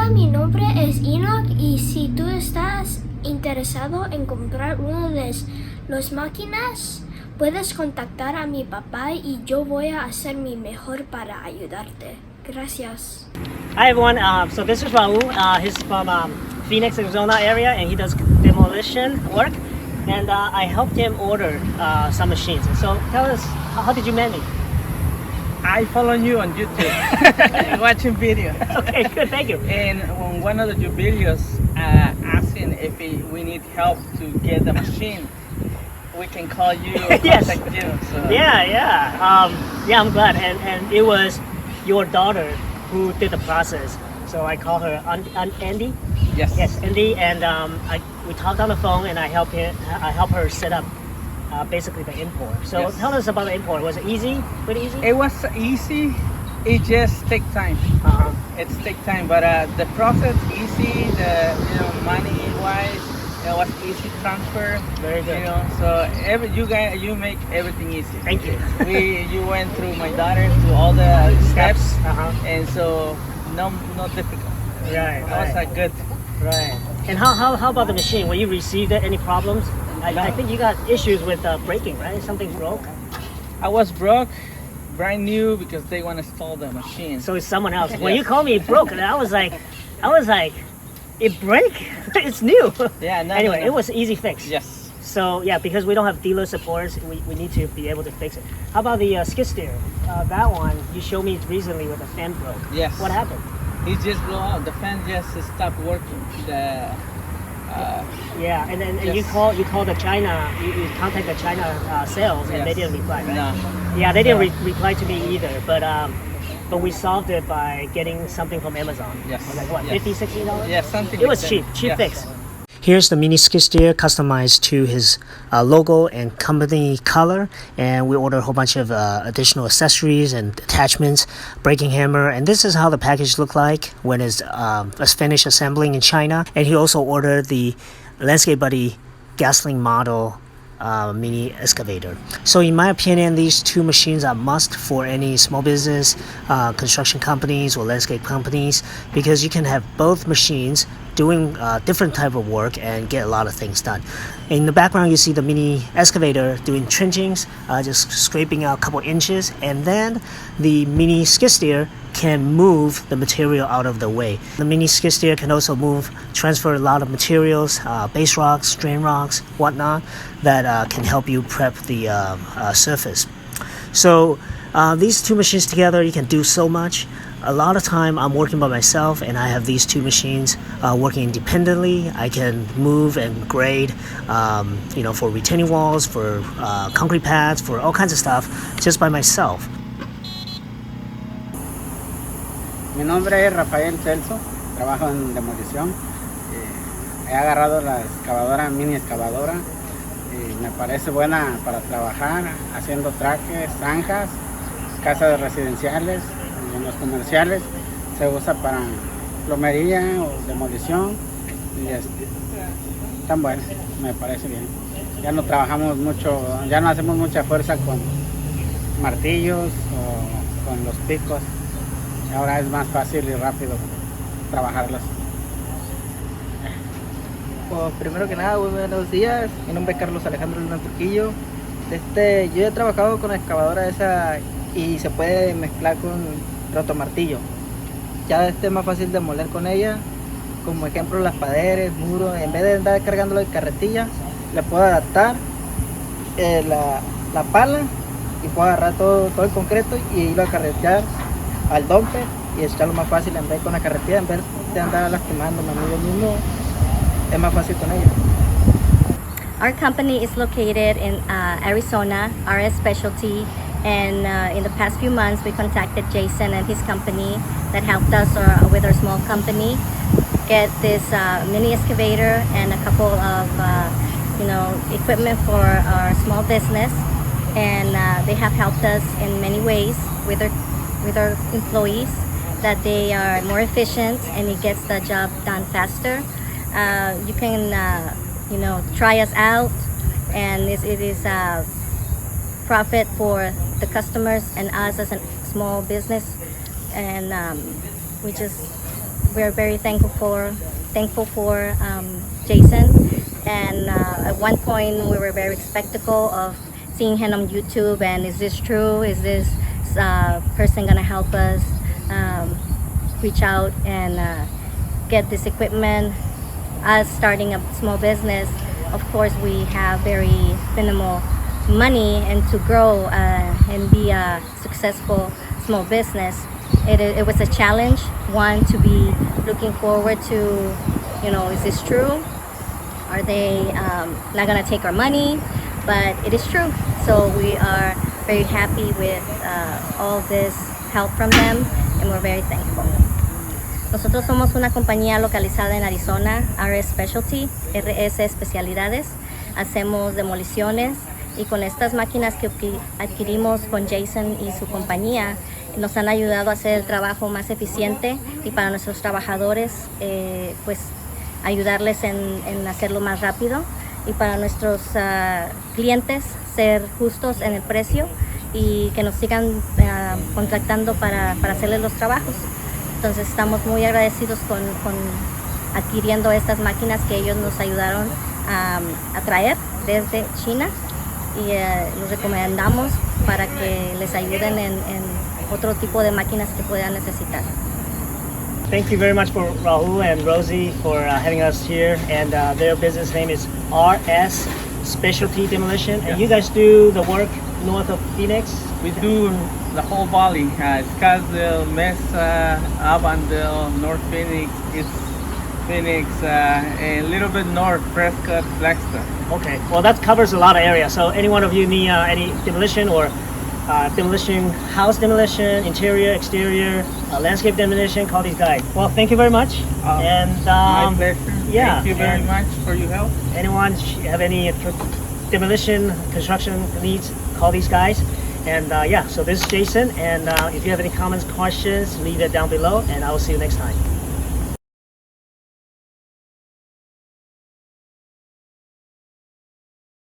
Hola, mi nombre es Enoch y si tú estás interesado en comprar una de las máquinas, puedes contactar a mi papá y yo voy a hacer mi mejor para ayudarte. Gracias. Hi everyone, so this is Raul. He's from Phoenix, Arizona area, and he does demolition work. And I helped him order some machines. So tell us, how did you met me? I follow you on YouTube, watching videos. Okay, good, thank you. And on one of your videos, asking if we need help to get the machine, we can call you, Yes. contact you. So. Yeah, I'm glad. And it was your daughter who did the process. So I call her Andy. Yes, Andy, and we talked on the phone, and I help her set up basically the import. So Yes. tell us about the import. Was it easy? Pretty easy? It was easy. It just take time. Uh-huh. It's take time, but the process easy. The money wise, it was easy transfer. Very good. So you make everything easy. Thank you. You went through my daughter through all the steps, and so no difficult. Right. That was good. Right. And how about the machine? When you received it, any problems? I think you got issues with braking, right? Something broke. I was broke, brand new, because they want to install the machine. So it's someone else. When you called me, it broke, and I was like, it break? It's new. Yeah. No, Anyway, no. it was easy fix. Yes. So yeah, because we don't have dealer supports, we need to be able to fix it. How about the skid steer? That one you showed me recently with the fan broke. Yes. What happened? It just blew out. The fan just stopped working. Yeah, and then Yes. you call the China, you contact the China sales, and they Yes. didn't reply, right? No. Yeah, they didn't reply to me either, but we solved it by getting something from Amazon. Yes. It was like what, Yes. $50, $60? Yeah, something. It was like cheap that. Yes. fix. Here's the mini skid steer customized to his logo and company color, and we ordered a whole bunch of additional accessories and attachments, braking hammer, and this is how the package looked like when it's finished assembling in China. And he also ordered the Landscape Buddy gasoline model mini excavator. So in my opinion, these two machines are must for any small business, construction companies or landscape companies, because you can have both machines doing different type of work and get a lot of things done. In the background, you see the mini excavator doing trenchings, just scraping out a couple inches, and then the mini skid steer can move the material out of the way. The mini skid steer can also transfer a lot of materials, base rocks, drain rocks, whatnot, that can help you prep the surface. So these two machines together, you can do so much. A lot of time I'm working by myself, and I have these two machines working independently. I can move and grade, for retaining walls, for concrete pads, for all kinds of stuff, just by myself. Mi nombre es Rafael Celso, trabajo en demolición. He agarrado la excavadora, mini excavadora, y me parece buena para trabajar, haciendo traques, zanjas, casas residenciales, y en los comerciales se usa para plomería o demolición, y tan bueno, me parece bien. Ya no trabajamos mucho, ya no hacemos mucha fuerza con martillos o con los picos. Ahora es más fácil y rápido trabajarlos. Pues primero que nada, muy buenos días. Mi nombre es Carlos Alejandro Luna Trujillo. Yo he trabajado con la excavadora esa y se puede mezclar con rotomartillo. Ya es más fácil de moler con ella. Como ejemplo, las paredes, muros. En vez de andar cargándolo de carretilla, le puedo adaptar la pala y puedo agarrar todo el concreto y irlo a carretear al dumper y echarlo más fácil en vez con la carretilla, en vez de andar lastimándome a mí mismo, es más fácil con ella. Our company is located in Arizona, RS Specialty, and in the past few months we contacted Jason and his company that helped us with our small company get this mini excavator and a couple of equipment for our small business, and they have helped us in many ways with our employees, that they are more efficient and it gets the job done faster. You can try us out, and it is profit for the customers and us as a small business, and we just we're very thankful for Jason. And at one point, we were very skeptical of seeing him on YouTube. And is this true? Is this person gonna help us reach out and get this equipment? Us starting a small business, of course, we have very minimal money, and to grow and be a successful small business, it was a challenge. One, to be looking forward to, is this true? Are they not gonna take our money? But it is true. So we are very happy with all this help from them, and we're very thankful. Nosotros somos una compañía localizada en Arizona, RS Specialty, RS Especialidades. Hacemos demoliciones, y con estas máquinas que adquirimos con Jason y su compañía, nos han ayudado a hacer el trabajo más eficiente, y para nuestros trabajadores, pues ayudarles en hacerlo más rápido, y para nuestros clientes ser justos en el precio y que nos sigan contratando para hacerles los trabajos. Entonces estamos muy agradecidos con adquiriendo estas máquinas que ellos nos ayudaron a traer desde China, y los recomendamos para que les ayuden en otro tipo de máquinas que puedan necesitar. Thank you very much for Rahul and Rosie for having us here, and their business name is RS Specialty Demolition, and you guys do the work north of Phoenix? We do the whole valley, Scottsdale, Mesa, Avondale, North Phoenix, East Phoenix, a little bit north, Prescott, Flagstaff. Okay, well that covers a lot of area. So any one of you need any demolition or demolition, house demolition, interior, exterior, landscape demolition, call these guys. Well, thank you very much. And My pleasure. yeah, Thank you very and much for your help. anyone have any demolition, construction needs, call these guys. And yeah, so this is Jason, and if you have any comments, questions, leave it down below, and I will see you next time.